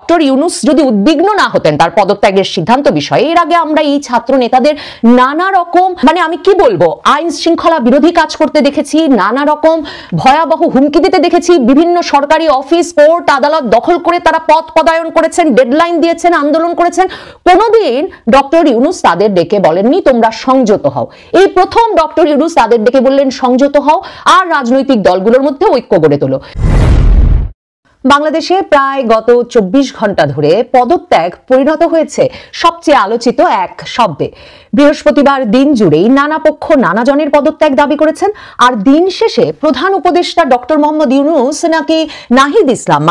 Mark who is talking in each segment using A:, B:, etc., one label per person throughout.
A: Doctor Yunus যদি উদ্বিগ্ন না হতেন তার পদত্যাগের সিদ্ধান্ত বিষয়ে, এর আগে আমরা এই ছাত্র নেতাদের নানা রকম আমি কি বলবো আইন শৃঙ্খলা বিরোধী কাজ করতে দেখেছি, নানা রকম ভয়াবহ হুমকি দিতে দেখেছি, বিভিন্ন সরকারি অফিস কোর্ট আদালত দখল করে তারা পথ পদায়ন করেছেন, ডেডলাইন দিয়েছেন, আন্দোলন করেছেন। কোনোদিন ডক্টর ইউনূস তাদের ডেকে বলেননি তোমরা সংযত হও। এই প্রথম ডক্টর ইউনূস তাদের ডেকে বললেন সংযত হও আর রাজনৈতিক দলগুলোর মধ্যে ঐক্য গড়ে তোলো। বাংলাদেশে প্রায় গত 24 ঘন্টা ধরে পদত্যাগ পরিণত হয়েছে সবচেয়ে আলোচিত এক শব্দে। বৃহস্পতিবার দিন জুড়েই নানা পক্ষ নানা জনের পদত্যাগ দাবি করেছেন। আর দিন শেষে প্রধান উপদেষ্টা ডক্টর মোহাম্মদ ইউনূস নাকি নাহিদ ইসলাম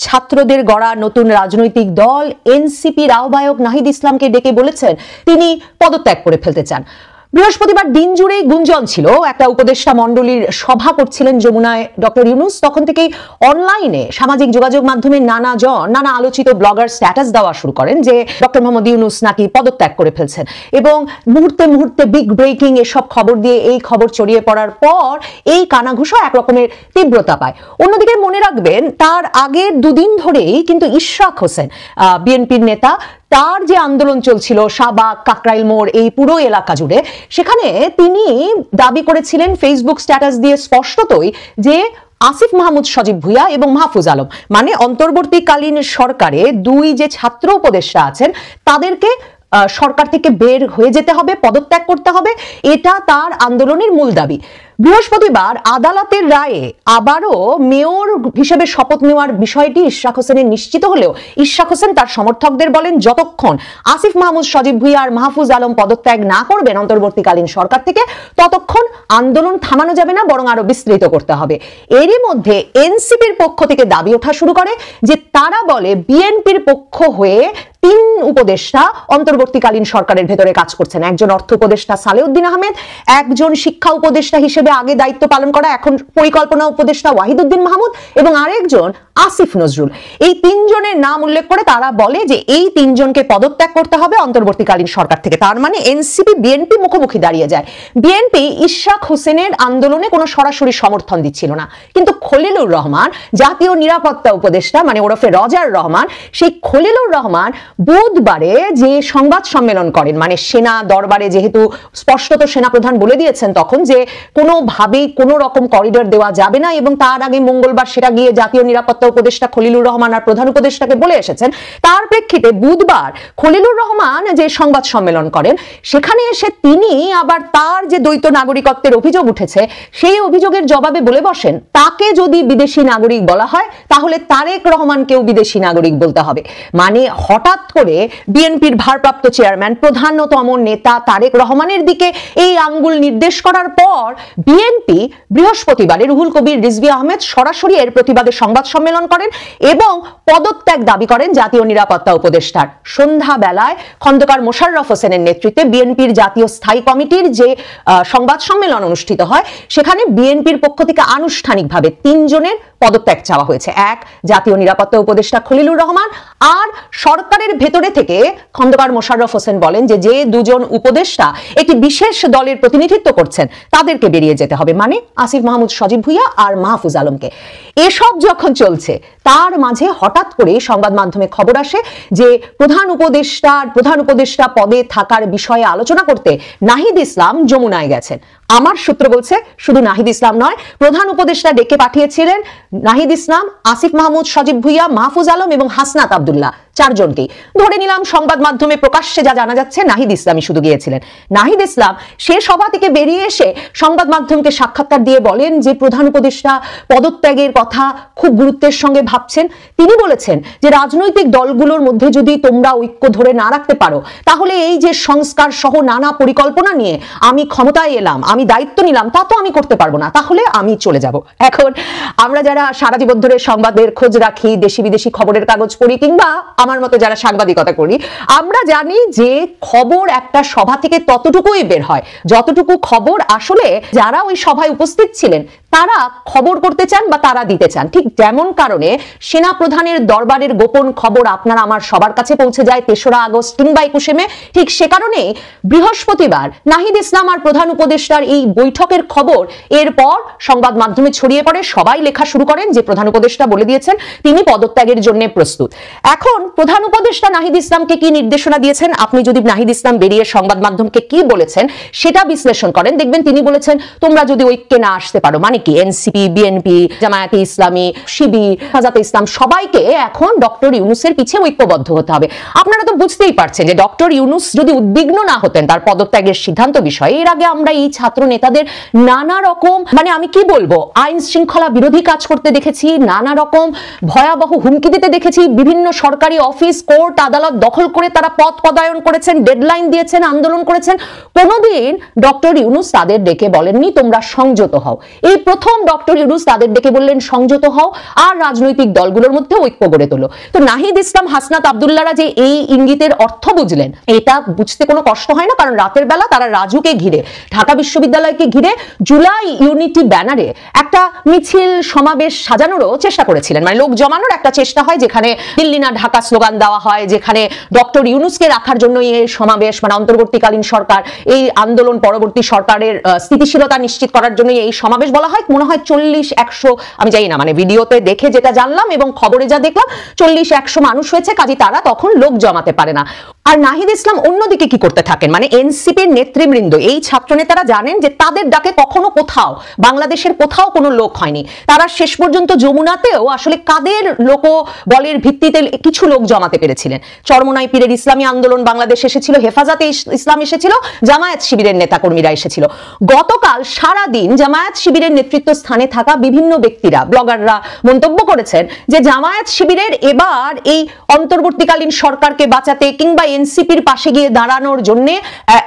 A: ছাত্রদের গড়া নতুন রাজনৈতিক দল এনসিপির আহ্বায়ক নাহিদ ইসলামকে ডেকে বলেছেন তিনি পদত্যাগ করে ফেলতে চান। বৃহস্পতিবার দিন জুড়েই গুঞ্জন ছিল, একটা উপদেষ্টা মণ্ডলীর সভা করছিলেন যমুনায় ডক্টর ইউনূস। তখন থেকেই অনলাইনে সামাজিক যোগাযোগ মাধ্যমে নানা আলোচিত ব্লগার স্ট্যাটাস দেওয়া শুরু করেন যে ডক্টর মোহাম্মদ ইউনূস নাকি পদত্যাগ করে ফেলছেন, এবং মুহূর্তে মুহূর্তে বিগ ব্রেকিং এসব খবর দিয়ে এই খবর ছড়িয়ে পড়ার পর এই কানাঘুষা একরকমের তীব্রতা পায়। অন্যদিকে মনে রাখবেন তার আগের দুদিন ধরেই কিন্তু ইশরাক হোসেন বিএনপির নেতা, তার যে আন্দোলন চলছিল শাহবাগ কাকরাইল মোড় এই পুরো এলাকা জুড়ে, সেখানে তিনি দাবি করেছিলেন ফেসবুক স্ট্যাটাস দিয়ে স্পষ্টতই যে আসিফ মাহমুদ সজীব ভুঁইয়া এবং মাহফুজ আলম অন্তর্বর্তীকালীন সরকারে দুই যে ছাত্র উপদেষ্টা আছেন তাদেরকে সরকার থেকে বের হয়ে যেতে হবে, পদত্যাগ করতে হবে, এটা তার আন্দোলনের মূল দাবি। বৃহস্পতিবার আদালতের রায়ে আবারও মেয়র হিসেবে শপথ নেওয়ার বিষয়টি ইশরাক হোসেনের নিশ্চিত হলেও ইশরাক হোসেন তার সমর্থকদের বলেন যতক্ষণ আসিফ মাহমুদ সজীব ভুঁইয়া আর মাহফুজ আলম পদত্যাগ না করবেন অন্তর্বর্তীকালীন সরকার থেকে ততক্ষণ আন্দোলন থামানো যাবে না, বরং আরো বিস্তৃত করতে হবে। এরই মধ্যে এনসিপির পক্ষ থেকে দাবি ওঠা শুরু করে যে তারা বলে বিএনপির পক্ষ হয়ে 3 উপদেষ্টা অন্তর্বর্তীকালীন সরকারের ভেতরে কাজ করছেন। একজন অর্থ উপদেষ্টা সালেউদ্দিন আহমেদ, একজন শিক্ষা উপদেষ্টা হিসেবে আগে দায়িত্ব পালন করা এখন পরিকল্পনা উপদেষ্টা ওয়াহিদুদ্দিন মাহমুদ এবং আরেকজন আসিফ নজরুল। এই 3 জনের নাম উল্লেখ করে তারা বলে যে এই 3 জনকে পদত্যাগ করতে হবে অন্তর্বর্তীকালীন সরকার থেকে। তার মানে এনসিপি বিএনপি মুখোমুখি দাঁড়িয়ে যায়। বিএনপি ইশরাক হোসেনের আন্দোলনে কোনো সরাসরি সমর্থন দিচ্ছিল না, কিন্তু খলিলুর রহমান জাতীয় নিরাপত্তা উপদেষ্টা ওরফে রজার রহমান, সেই খলিলুর রহমান বুধবারে যে সংবাদ সম্মেলন করেন, সেনা দরবারে যেহেতু স্পষ্টত সেনাপ্রধান বলে দিয়েছেন তখন যে কোনোভাবেই কোনো রকম করিডোর দেওয়া যাবে না, এবং তার আগে মঙ্গলবার সেটা গিয়ে জাতীয় নিরাপত্তা উপদেষ্টা খলিলুর রহমান আর প্রধান উপদেষ্টাকে বলে এসেছেন। তার প্রেক্ষিতে বুধবার খলিলুর রহমান যে সংবাদ সম্মেলন করেন সেখানে এসে তিনি আবার তার যে দ্বৈত নাগরিকত্বের অভিযোগ উঠেছে সেই অভিযোগের জবাবে বলে বসেন তাকে যদি বিদেশি নাগরিক বলা হয় তাহলে তারেক রহমানকেও বিদেশি নাগরিক বলতে হবে। হঠাৎ করে বিএনপির ভারপ্রাপ্ত চেয়ারম্যান প্রধানতম নেতা তারেক রহমানের দিকে এই আঙ্গুল নির্দেশ করার পর বিএনপি বৃহস্পতিবারে রুহুল কবির রিজভী আহমেদ সরাসরি এর প্রতিবাদে সংবাদ সম্মেলন করেন এবং পদত্যাগ দাবি করেন জাতীয় নিরাপত্তা উপদেষ্টার। সন্ধ্যা বেলায় খন্দকার মোশাররফ হোসেনের নেতৃত্বে বিএনপির জাতীয় স্থায়ী কমিটির যে সংবাদ সম্মেলন অনুষ্ঠিত হয় সেখানে বিএনপির পক্ষ থেকে আনুষ্ঠানিকভাবে 3 জনের পদত্যাগ চাওয়া হয়েছে। এক, জাতীয় নিরাপত্তা উপদেষ্টা খলিলুর রহমান, আর সরকারের ভেতরে থেকে খন্দকার মোশাররফ হোসেন বলেন যে 2 জন উপদেষ্টা একটি বিশেষ দলের প্রতিনিধিত্ব করছেন তাদেরকে বেরিয়ে যেতে হবে, আসিফ মাহমুদ সজীব ভুঁইয়া আর মাহফুজ আলমকে। এসব যখন চলছে তার মাঝে হঠাৎ করে সংবাদ মাধ্যমে খবর আসে যে প্রধান উপদেষ্টা পদে থাকার বিষয়ে আলোচনা করতে নাহিদ ইসলাম যমুনায় গেছেন। আমার সূত্র বলছে শুধু নাহিদ ইসলাম নয়, প্রধান উপদেষ্টা ডেকে পাঠিয়েছিলেন নাহিদ ইসলাম, আসিফ মাহমুদ সজীব ভুঁইয়া, মাহফুজ আলম এবং হাসনাত আব্দুল্লাহ 4 জনকেই। ধরে নিলাম সংবাদ মাধ্যমে প্রকাশ্যে যা জানা যাচ্ছে নাহিদ ইসলামই শুধু গিয়েছিলেন। নাহিদ ইসলাম সে সভা থেকে বেরিয়ে এসে সংবাদ মাধ্যমকে সাক্ষাৎকার দিয়ে বলেন যে প্রধান উপদেষ্টা পদত্যাগের কথা খুব গুরুত্বের সঙ্গে ভাবছেন। তিনি বলেছেন যে রাজনৈতিক দলগুলোর মধ্যে যদি তোমরা ঐক্য ধরে না রাখতে পারো তাহলে এই যে সংস্কার সহ নানা পরিকল্পনা নিয়ে আমি ক্ষমতায় এলাম, আমি দায়িত্ব নিলাম, তা তো আমি করতে পারবো না, তাহলে আমি চলে যাব। এখন আমরা যারা সারা জীবন ধরে সংবাদের খোঁজ রাখি, দেশি বিদেশি খবরের কাগজ পড়ি কিংবা আমার মতো যারা সাংবাদিকতা করি, আমরা জানি যে খবর একটা সভা থেকে ততটুকুই বের হয় যতটুকু খবর আসলে যারা ওই সভায় উপস্থিত ছিলেন তারা খবর করতে চান বা তারা দিতে চান। ঠিক যেমন কারণে সেনা প্রধানের দরবারের গোপন খবর আপনার আমার সবার কাছে পৌঁছে যায় ৩রা আগস্ট কিংবা ২১শে মে, ঠিক সে কারণে বৃহস্পতিবার নাহিদ ইসলাম আর প্রধান উপদেষ্টার এই বৈঠকের খবর এরপর সংবাদ মাধ্যমে ছড়িয়ে পড়ে। সবাই লেখা শুরু করেন যে প্রধান উপদেষ্টা বলে দিয়েছেন তিনি পদত্যাগের জন্য প্রস্তুত। এখন প্রধান উপদেষ্টা নাহিদ ইসলামকে কি নির্দেশনা দিয়েছেন, আপনি যদি নাহিদ ইসলাম বেরিয়ে সংবাদ মাধ্যমকে কি বলেছেন সেটা বিশ্লেষণ করেন, দেখবেন তিনি বলেছেন তোমরা যদি ঐক্যে না আসতে পারো, মানে কি এনসিপি, বিএনপি, জামায়াতে ইসলামী, শিবির, হেফাজতে ইসলাম সবাইকে এখন ডক্টর ইউনূসের পিছে ঐক্যবদ্ধ হতে হবে। আপনারা তো বুঝতেই পারছেন যে ডক্টর ইউনূস যদি উদ্বিগ্ন না হতেন তার পদত্যাগের সিদ্ধান্ত বিষয়ে, এর আগে আমরা এই ছাত্র নেতাদের নানা রকম মানে আমি কি বলবো আইন শৃঙ্খলা বিরোধী কাজ করতে দেখেছি, নানা রকম ভয়াবহ হুমকি দিতে দেখেছি, বিভিন্ন সরকারি অফিস, কোর্ট, আদালত দখল করে তারা পথ পদায়ন করেছেন, ডেডলাইন দিয়েছেন, আন্দোলন করেছেন। কোনোদিন ডক্টর ইউনূস তাদের ডেকে বলেননি তোমরা সংযত হও। এই প্রথম ডক্টর ইউনূস তাদের ডেকে বললেন সংযত হও আর রাজনৈতিক দলগুলোর মধ্যে ঐক্য গড়ে তোলো। তো নাহিদ ইসলাম, হাসনাত আব্দুল্লাহরা যে এই ইঙ্গিতের অর্থ বুঝলেন এটা বুঝতে কোনো কষ্ট হয় না, কারণ রাতের বেলা তারা রাজুকে ঘিরে, ঢাকা বিশ্ববিদ্যালয়কে ঘিরে জুলাই ইউনিটি ব্যানারে একটা মিছিল সমাবেশ সাজানোরও চেষ্টা করেছিলেন, মানে লোক জমানোর একটা চেষ্টা হয় যেখানে দিল্লি না ঢাকা স্লোগান দেওয়া হয়, যেখানে ডক্টর ইউনূসকে রাখার জন্য এই সমাবেশ, মানে অন্তর্বর্তীকালীন সরকার এই আন্দোলন পরবর্তী সরকারের স্থিতিশীলতা নিশ্চিত করার জন্য এই সমাবেশ বলা হয়। মনে হয় 40-100, আমি জানি না, মানে ভিডিওতে দেখে যেটা জানলাম এবং খবরে যা দেখলাম 40-100 মানুষ হয়েছে, কাজে তারা তখন লোক জমাতে পারে না। আর নাহিদ ইসলাম অন্যদিকে কি করতে থাকেন, মানে এনসিপির নেতৃবৃন্দ, এই ছাত্রনেতারা জানেন যে তাদের ডাকে কখনো কোথাও বাংলাদেশের কোথাও কোনো লোক হয়নি। তারা শেষ পর্যন্ত যমুনাতেও আসলে কাদের লোক বলের ভিত্তিতে কিছু লোক জমাতে পেরেছিলেন। চরমোনাই পীরের ইসলামী আন্দোলন বাংলাদেশ এসেছিল, হেফাজতে ইসলাম এসেছিল, জামায়াত শিবিরের নেতাকর্মীরা এসেছিল। গতকাল সারা দিন জামায়াত শিবিরের নেতৃত্ব স্থানে থাকা বিভিন্ন ব্যক্তিরা, ব্লগাররা মন্তব্য করেছেন যে জামায়াত শিবিরের এবার এই অন্তর্বর্তীকালীন সরকারকে বাঁচাতে কিংবা এনসিপির পাশে গিয়ে দাঁড়ানোর জন্য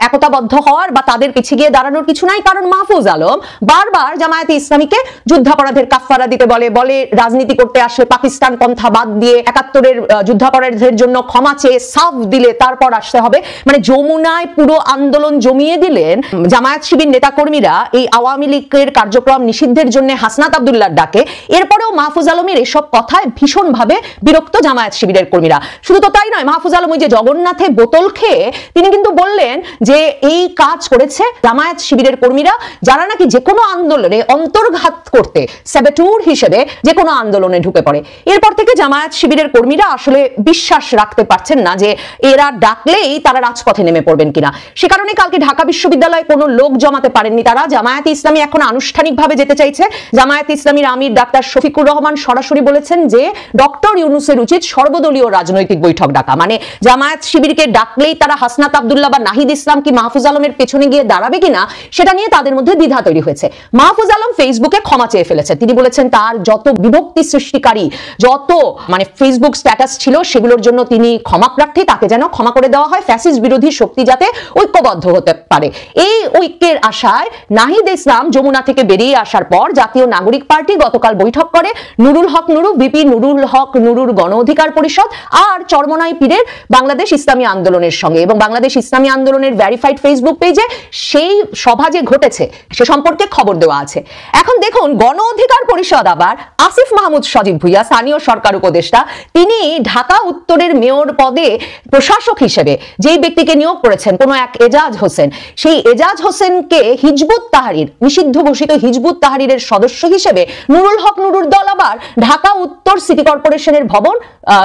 A: একতাবদ্ধ হওয়ার বা তাদের পিছিয়ে গিয়ে দাঁড়ানোর কিছু নাই, কারণ মাহফুজ আলম বারবার জামায়াতে ইসলামীকে যুদ্ধাপরাধের কাফফারা দিতে বলে রাজনীতি করতে আসলে পাকিস্তান পন্থা বাদ দিয়ে ৭১-এর যুদ্ধাপরাধের জন্য ক্ষমা চেয়ে সাফ দিলে তারপর আসতে হবে, মানে যমুনায় পুরো আন্দোলন জমিয়ে দিলেন জামায়াত শিবির নেতাকর্মীরা এই আওয়ামী লীগের কার্যক্রম নিষিদ্ধের জন্য হাসনাত আব্দুল্লাহর ডাকে। এরপরেও মাহফুজ আলমের এসব কথায় ভীষণভাবে বিরক্ত জামায়াত শিবিরের কর্মীরা। শুধু তো তাই নয়, মাহফুজ আলম ওই যে জগন্নাথে বোতল খেয়ে তিনি কিন্তু বললেন যে এই কাজ করেছে জামায়াত শিবিরের কর্মীরা, যারা নাকি যে কোনো আন্দোলনে অন্তর্ঘাত করতে স্যাবেটুর হিসেবে যে কোনো আন্দোলনে ঢুকে পড়ে। এরপর থেকে জামায়াত শিবিরের কর্মীরা আসলে বিশ্বাস রাখতে পারছেন না যে এরা ডাকলেই তারা রাজপথে নেমে পড়বেন কিনা। সে কারণে কালকে ঢাকা বিশ্ববিদ্যালয়ে কোনো লোক জমাতে পারেননি তারা। জামায়াতে ইসলামী এখন আনুষ্ঠানিকভাবে যেতে চাইছে। জামায়াতে ইসলামীর আমির ডাক্তার শফিকুর রহমান সরাসরি বলেছেন যে ডক্টর ইউনূসের উচিত সর্বদলীয় রাজনৈতিক বৈঠক ডাকা, মানে জামায়াত শিবিরকে ডাকলেই তারা হাসনাত আব্দুল্লাহ বা নাহিদ ইসলাম কি মাহফুজ আলমের পেছনে গিয়ে দাঁড়াবে কিনা সেটা নিয়ে তাদের মধ্যে দ্বিধা তৈরি হয়েছে। মাহফুজ আলম ফেসবুকে ক্ষমা চেয়ে ফেলেছেন। তিনি বলেছেন তার যত বিভক্তি সৃষ্টিকারী যত মানে ফেসবুক স্ট্যাটাস ছিল সেগুলোর জন্য তিনি ক্ষমা প্রার্থী, তাকে যেন ক্ষমা করে দেওয়া হয়, ফ্যাসিস্ট বিরোধী শক্তি যাতে ঐক্যবদ্ধ হতে পারে। এই ঐক্যের আশায় নাহিদ ইসলাম যমুনা থেকে বেরিয়ে আসার পর জাতীয় নাগরিক পার্টি গতকাল বৈঠক করে নুরুল হক নুরু, ভিপি নুরুল হক নুরুর গণ অধিকার পরিষদ আর চরমোনাই পীরের বাংলাদেশ ইসলামী আন্দোলনের সঙ্গে, এবং বাংলাদেশ ইসলামী আন্দোলনের ভেরিফাইড ফেসবুক পেজে সেই সভা যে ঘটেছে সে সম্পর্কে খবর দেওয়া আছে। এখন দেখুন গণ অধিকার পরিষদ আবার আসিফ মাহমুদ সজীব ভুইয়া, স্থানীয় সরকার উপদেষ্টা, তিনি ঢাকা উত্তরের মেয়র পদে প্রশাসক হিসেবে যেই ব্যক্তিকে নিয়োগ করেছেন কোনো এক এজাজ হোসেন, সেই এজাজ হোসেনকে হিজবুত তাহরির, নিষিদ্ধ ঘোষিত হিজবুত তাহরিরের সদস্য হিসেবে নুরুল হক নুরুর দল আবার ঢাকা উত্তর সিটি কর্পোরেশনের ভবন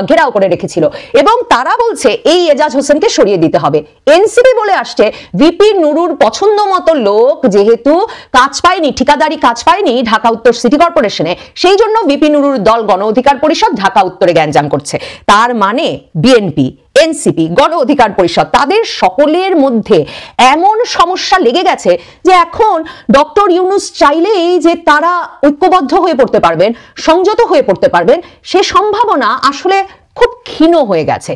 A: ঘেরাও করে রেখেছিল এবং তারা বলছে এই এজাজ হোসেনকে সরিয়ে দিতে হবে। এনসিপি বলে আসছে ভিপি নুরুর পছন্দ মতো লোক যেহেতু কাজ পায়নি, ঠিকাদারি কাজ পায়নি ঢাকা উত্তর সিটি কর্পোরেশনে, সেই জন্য ভিপি নুরুর দল গণ অধিকার পরিষদ ঢাকা উত্তরে গ্যাঞ্জাম করছে। তার মানে বিএনপি, এনসিপি, গণ অধিকার পরিষদ তাদের সকলের মধ্যে এমন সমস্যা লেগে গেছে যে এখন ডক্টর ইউনূস চাইলেই যে তারা ঐক্যবদ্ধ হয়ে পড়তে পারবেন, সংযত হয়ে পড়তে পারবেন, সে সম্ভাবনা আসলে খুব ক্ষীণ হয়ে গেছে।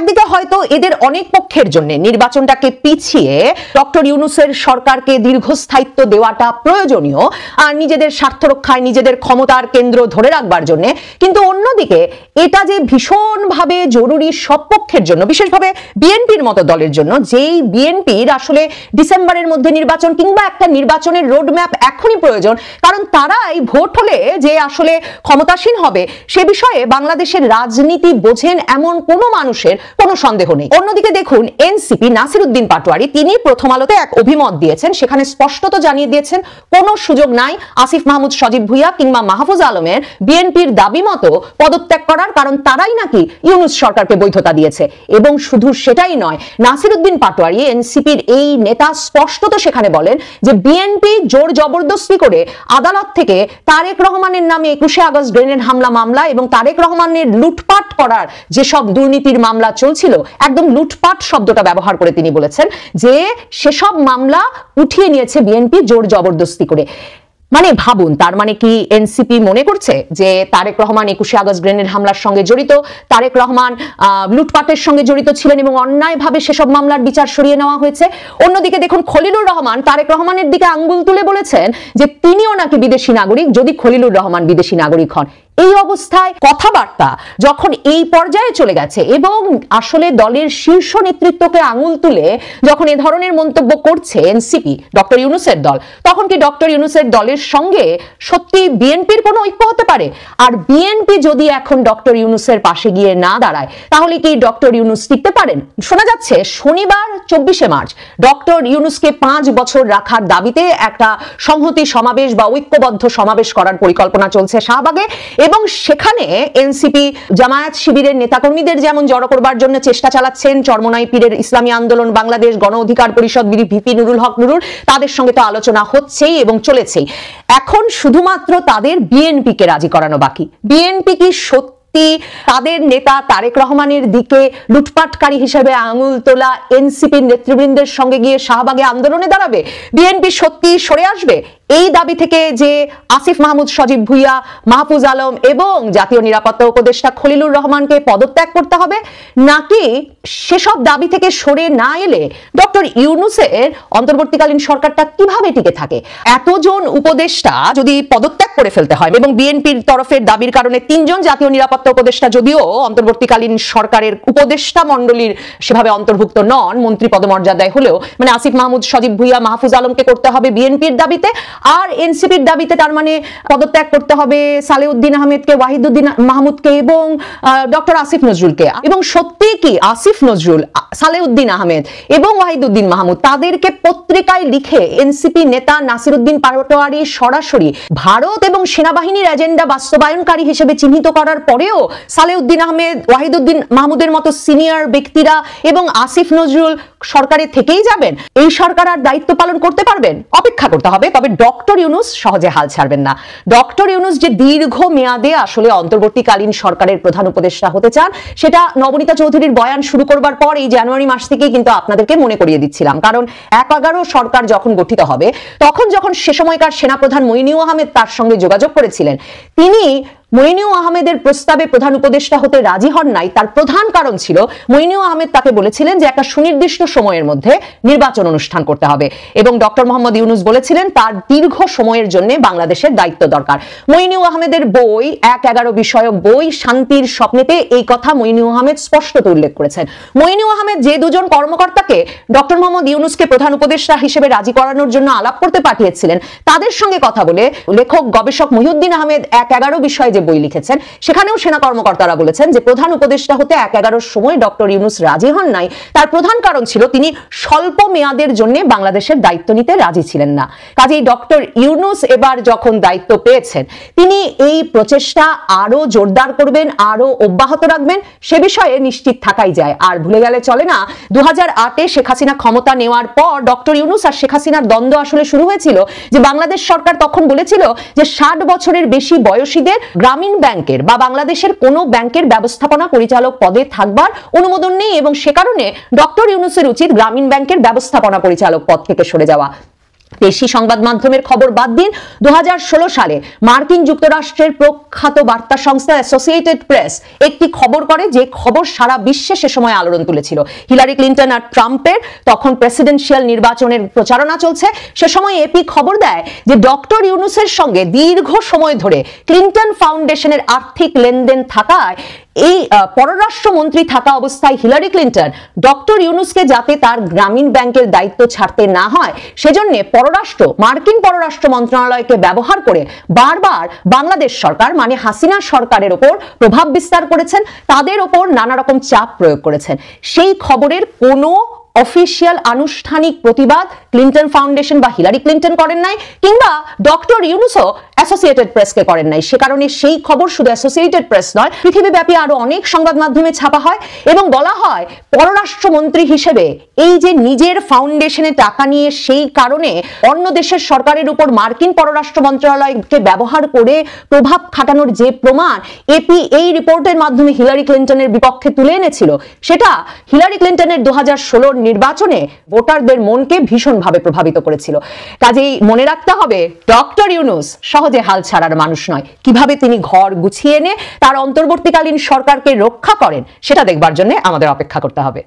A: একদিকে হয়তো এদের অনেক পক্ষের জন্য নির্বাচনটাকে পিছিয়ে ডক্টর ইউনূসের সরকারকে দীর্ঘস্থায়িত্ব দেওয়াটা প্রয়োজনীয় আর নিজেদের স্বার্থ রক্ষায় নিজেদের ক্ষমতার কেন্দ্র ধরে রাখবার জন্য, কিন্তু অন্যদিকে এটা যে ভীষণভাবে জরুরি সব পক্ষের জন্য, বিশেষভাবে বিএনপির মতো দলের জন্য, যেই বিএনপির আসলে ডিসেম্বরের মধ্যে নির্বাচন কিংবা একটা নির্বাচনের রোডম্যাপ এখনই প্রয়োজন, কারণ তারাই ভোট হলে যে আসলে ক্ষমতাসীন হবে সে বিষয়ে বাংলাদেশের রাজনীতি বোঝেন এমন কোনো মানুষের কোনো সন্দেহ নেই। অন্যদিকে দেখুন এনসিপি নাসির উদ্দিন পাটোয়ারি তিনি প্রথম আলোতে এক অভিমত দিয়েছেন, সেখানে স্পষ্টত জানিয়ে দিয়েছেন কোনো সুযোগ নাই আসিফ মাহমুদ সজীব ভুইয়া কিংবা মাহফুজ আলমের বিএনপির দাবি মতো পদত্যাগ করার, কারণ তারাই নাকি ইউনূস সরকারকে বৈধতা দিয়েছে। এবং শুধু সেটাই নয়, নাসির উদ্দিন পাটোয়ারি এনসিপির এই নেতা স্পষ্টত সেখানে বলেন যে বিএনপি জোর জবরদস্তি করে আদালত থেকে তারেক রহমানের নামে 21শে আগস্ট গ্রেনেড হামলা মামলা এবং তারেক রহমানের লুটপাট করার যেসব দুর্নীতির মামলা চলছিল, একদম লুটপাট শব্দটা ব্যবহার করে তিনি বলেছেন যে সেসব মামলা উঠিয়ে নিয়েছে বিএনপি জোর জবরদস্তি করে। মানে ভাবুন, তার মানে কি এনসিপি মনে করছে যে তারেক রহমান 21শে আগস্ট গ্রেনেড হামলার সঙ্গে জড়িত, তারেক রহমান লুটপাটের সঙ্গে জড়িত ছিলেন এবং অন্যায়ভাবে সেসব মামলার বিচার সরিয়ে নেওয়া হয়েছে? অন্যদিকে দেখুন খলিলুর রহমান তারেক রহমানের দিকে আঙ্গুল তুলে বলেছেন যে তিনিও নাকি বিদেশি নাগরিক যদি খলিলুর রহমান বিদেশি নাগরিক হন। এই অবস্থায় কথাবার্তা যখন এই পর্যায়ে চলে গেছে এবং আসলে দলের শীর্ষ নেতৃত্বকে আঙুল তুলে যখন এ ধরনের মন্তব্য করছে এনসিপি, ডক্টর ইউনূসের দল, তখন কি ডক্টর ইউনূসের দলের সঙ্গে সত্যি বিএনপির কোনো ঐক্য হতে পারে? আর বিএনপি যদি এখন ডক্টর ইউনূসের পাশে গিয়ে না দাঁড়ায় তাহলে কি ডক্টর ইউনূস টিকতে পারেন? শোনা যাচ্ছে শনিবার 24শে মার্চ ডক্টর ইউনূসকে 5 বছর রাখার দাবিতে একটা সংহতি সমাবেশ বা ঐক্যবদ্ধ সমাবেশ করার পরিকল্পনা চলছে শাহবাগে, এবং সেখানে এনসিপি জামায়াত শিবিরের নেতাকর্মীদের যেমন জড়ো করবার জন্য চেষ্টা চালাচ্ছেন, চরমোনাই পীরের ইসলামী আন্দোলন বাংলাদেশ, গণ অধিকার পরিষদ, ভিপি নুরুল হক নুরুল, তাদের সঙ্গে তো আলোচনা হচ্ছেই এবং চলেছেই। এখন শুধুমাত্র তাদের বিএনপিকে রাজি করানো বাকি। বিএনপি কি সত্যি তাদের নেতা তারেক রহমানের দিকে লুটপাটকারী হিসেবে আঙুল তোলা এনসিপির নেতৃবৃন্দের সঙ্গে গিয়ে শাহবাগে আন্দোলনে দাঁড়াবে? বিএনপি সত্যি সরে আসবে এই দাবি থেকে যে আসিফ মাহমুদ সজীব ভুইয়া, মাহফুজ আলম এবং জাতীয় নিরাপত্তা উপদেষ্টা খলিলুর রহমানকে পদত্যাগ করতে হবে, নাকি সেসব দাবি থেকে সরে না এলে ডক্টর ইউনূসের অন্তর্বর্তীকালীন সরকারটা কিভাবে টিকে থাকে? এতজন উপদেষ্টা যদি পদত্যাগ করে ফেলতে হয় এবং বিএনপির তরফের দাবির কারণে 3 জন জাতীয় নিরাপত্তা উপদেষ্টা যদিও অন্তর্বর্তীকালীন সরকারের উপদেষ্টা মণ্ডলীর সেভাবে অন্তর্ভুক্ত নন, মন্ত্রী পদমর্যাদায় হলেও, মানে আসিফ মাহমুদ সজীব ভুইয়া, মাহফুজ আলমকে করতে হবে বিএনপির দাবিতে, আর এনসিপির দাবিতে তার মানে পদত্যাগ করতে হবে সালেউদ্দিন আহমেদকে, ওয়াহিদুদ্দিন মাহমুদকে এবং ডক্টর আসিফ নজরুলকে। এবং সত্যি কি আসিফ নজরুল, সালেউদ্দিন আহমেদ এবং ওয়াহিদুদ্দিন মাহমুদ তাদেরকে পত্রিকায় লিখে এনসিপি নেতা নাসির উদ্দিন পাটোয়ারি সরাসরি ভারত এবং সেনাবাহিনীর এজেন্ডা বাস্তবায়নকারী হিসেবে চিহ্নিত করার পরেও সালেউদ্দিন আহমেদ, ওয়াহিদুদ্দিন মাহমুদের মতো সিনিয়র ব্যক্তিরা এবং আসিফ নজরুল সরকারে থেকেই যাবেন? এই সরকার আর দায়িত্ব পালন করতে পারবেন? অপেক্ষা করতে হবে। তবে ডক্টর ইউনূস সহজে হাল ছাড়বেন না। ডক্টর ইউনূস যে দীর্ঘ মেয়াদে আসলে অন্তর্বর্তীকালীন সরকারের প্রধান উপদেষ্টা হতে চান, সেটা নবনীতা চৌধুরীর বয়ান শুরু করবার পর এই জানুয়ারি মাস থেকেই কিন্তু আপনাদেরকে মনে করিয়ে দিচ্ছিলাম। কারণ 11 সরকার যখন গঠিত হবে তখন যখন সে সময়কার সেনাপ্রধান মইনুল আহমেদ তার সঙ্গে যোগাযোগ করেছিলেন, তিনি মইনুল আহমেদের প্রস্তাবে প্রধান উপদেষ্টা হতে রাজি হন নাই। তার প্রধান কারণ ছিল মইনুল আহমেদ তাকে বলেছিলেন যে একটা সুনির্দিষ্ট সময়ের মধ্যে নির্বাচন অনুষ্ঠান করতে হবে এবং ডক্টর মোহাম্মদ ইউনূস বলেছিলেন তার দীর্ঘ সময়ের জন্য বাংলাদেশের দায়িত্ব দরকার। মইনুল আহমেদের বই 1-11 বিষয়ক বই শান্তির স্বপ্নেতে এই কথা মইনুল আহমেদ স্পষ্টত উল্লেখ করেছেন। মইনুল আহমেদ যে 2 জন কর্মকর্তাকে ডক্টর মোহাম্মদ ইউনূসকে প্রধান উপদেষ্টা হিসেবে রাজি করানোর জন্য আলাপ করতে পাঠিয়েছিলেন, তাদের সঙ্গে কথা বলে লেখক গবেষক মহিউদ্দিন আহমেদ 1-11 বিষয়ে বই লিখেছেন, সেখানেও সেনা কর্মকর্তারা বলেছেন যে প্রধান উপদেষ্টা হতে 1-11 সময় ডক্টর ইউনূস রাজি হন নাই। তার প্রধান কারণ ছিল তিনি স্বল্প মেয়াদের জন্য বাংলাদেশের দায়িত্ব নিতে রাজি ছিলেন না। কাজেই ডক্টর ইউনূস এবার যখন দায়িত্ব পেয়েছেন তিনি এই প্রচেষ্টা আরো জোরদার করবেন, আরো অব্যাহত রাখবেন, সে বিষয়ে নিশ্চিত থাকাই যায়। আর ভুলে গেলে চলে না, 2008-এ শেখ হাসিনা ক্ষমতা নেওয়ার পর ডক্টর ইউনূস আর শেখ হাসিনার দ্বন্দ্ব আসলে শুরু হয়েছিল যে বাংলাদেশ সরকার তখন বলেছিল যে 60 বছরের বেশি বয়সীদের গ্রামীণ ব্যাংকের বা বাংলাদেশের কোনো ব্যাংকের ব্যবস্থাপনা পরিচালক পদে থাকবার অনুমোদন নেই এবং সে কারণে ডক্টর ইউনূসের উচিত গ্রামীণ ব্যাংকের ব্যবস্থাপনা পরিচালক পদ থেকে সরে যাওয়া। দেশি সংবাদ মাধ্যমের খবর বাদ দিন, 2016 সালে মার্কিন যুক্তরাষ্ট্রের প্রখ্যাত বার্তা সংস্থা অ্যাসোসিয়েটেড প্রেস একটি খবর করে, যে খবর সারা বিশ্বে সে সময় আলোড়ন তুলেছিল। হিলারি ক্লিন্টন আর ট্রাম্পের তখন প্রেসিডেন্সিয়াল নির্বাচনের প্রচারণা চলছে। সে সময় এপি খবর দেয় যে ডক্টর ইউনূসের সঙ্গে দীর্ঘ সময় ধরে ক্লিন্টন ফাউন্ডেশনের আর্থিক লেনদেন থাকায় এই পররাষ্ট্রমন্ত্রী থাকা অবস্থায় হিলারি ক্লিন্টন ডক্টর ইউনূসকে যাতে তার গ্রামীণ ব্যাংকের দায়িত্ব ছাড়তে না হয় সেজন্য মার্কিন পররাষ্ট্র মন্ত্রণালয়কে ব্যবহার করে বারবার বাংলাদেশ সরকার মানে হাসিনা সরকারের ওপর প্রভাব বিস্তার করেছেন, তাদের ওপর নানা রকম চাপ প্রয়োগ করেছেন। সেই খবরের কোনো অফিসিয়াল আনুষ্ঠানিক প্রতিবাদ ক্লিন্টন ফাউন্ডেশন বা হিলারি ক্লিন্টন করেন নাই, কিংবা ডক্টর ইউনূসও অ্যাসোসিয়েটেড প্রেসকে করেন নাই। সে কারণে সেই খবর শুধু অ্যাসোসিয়েটেড প্রেস নয়, পৃথিবীব্যাপী আরো অনেক সংবাদ মাধ্যমে ছাপা হয় এবং বলা হয় পররাষ্ট্রমন্ত্রী হিসেবে এই যে নিজের ফাউন্ডেশনে টাকা নিয়ে সেই কারণে অন্য দেশের সরকারের উপর মার্কিন পররাষ্ট্র মন্ত্রণালয়কে ব্যবহার করে প্রভাব খাটানোর যে প্রমাণ এপি এই রিপোর্টের মাধ্যমে হিলারি ক্লিন্টনের বিপক্ষে তুলে এনেছিল, সেটা হিলারি ক্লিন্টনের 2016 নির্বাচনে ভোটারদের মনকে ভীষণভাবে প্রভাবিত করেছিল। কাজেই মনে রাখতে হবে ডক্টর ইউনূস সহজে হাল ছাড়ার মানুষ নয়। কিভাবে তিনি ঘর গুছিয়ে এনে তার অন্তর্বর্তীকালীন সরকারকে রক্ষা করেন সেটা দেখবার জন্য আমাদের অপেক্ষা করতে হবে।